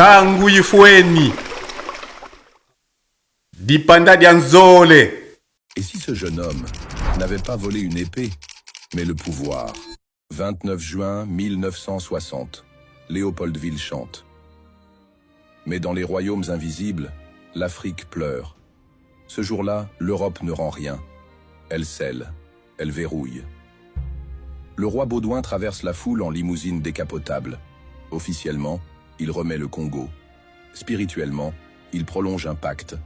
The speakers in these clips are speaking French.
Tangu Yifweni, Dipanda Dianzole. Et si ce jeune homme n'avait pas volé une épée, mais le pouvoir? 29 juin 1960, Léopoldville chante. Mais dans les royaumes invisibles, l'Afrique pleure. Ce jour-là, l'Europe ne rend rien. Elle scelle, elle verrouille. Le roi Baudouin traverse la foule en limousine décapotable. Officiellement, il remet le Congo. Spirituellement, il prolonge un pacte.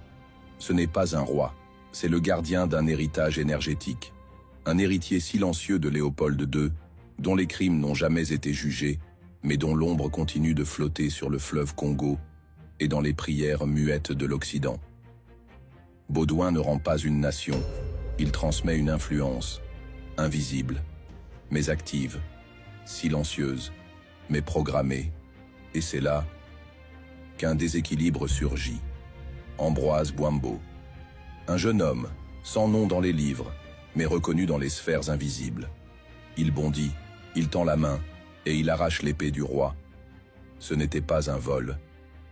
Ce n'est pas un roi, c'est le gardien d'un héritage énergétique. Un héritier silencieux de Léopold II, dont les crimes n'ont jamais été jugés, mais dont l'ombre continue de flotter sur le fleuve Congo et dans les prières muettes de l'Occident. Baudouin ne rend pas une nation, il transmet une influence, invisible, mais active, silencieuse, mais programmée. Et c'est là qu'un déséquilibre surgit. Ambroise Bwambo, un jeune homme, sans nom dans les livres, mais reconnu dans les sphères invisibles. Il bondit, il tend la main, et il arrache l'épée du roi. Ce n'était pas un vol,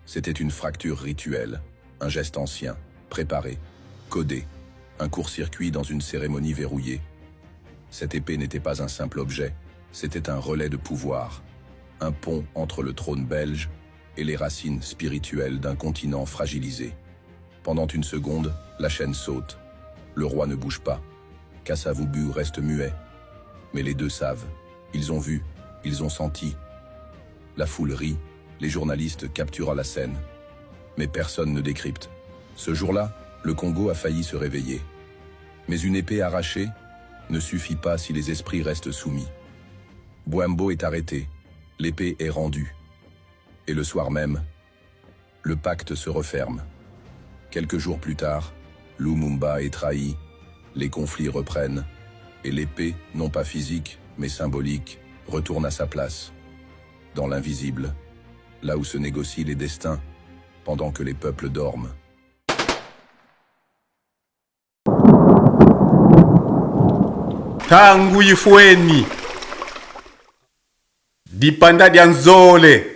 c'était une fracture rituelle, un geste ancien, préparé, codé, un court-circuit dans une cérémonie verrouillée. Cette épée n'était pas un simple objet, c'était un relais de pouvoir, un pont entre le trône belge et les racines spirituelles d'un continent fragilisé. Pendant une seconde, la chaîne saute. Le roi ne bouge pas. Kasavubu reste muet. Mais les deux savent. Ils ont vu, ils ont senti. La foule rit, les journalistes capturent la scène. Mais personne ne décrypte. Ce jour-là, le Congo a failli se réveiller. Mais une épée arrachée ne suffit pas si les esprits restent soumis. Bwambo est arrêté, l'épée est rendue. Et le soir même, le pacte se referme. Quelques jours plus tard, Lumumba est trahi, les conflits reprennent, et l'épée, non pas physique, mais symbolique, retourne à sa place, dans l'invisible, là où se négocient les destins, pendant que les peuples dorment. Tangu Yifweni, Dipanda Dianzole.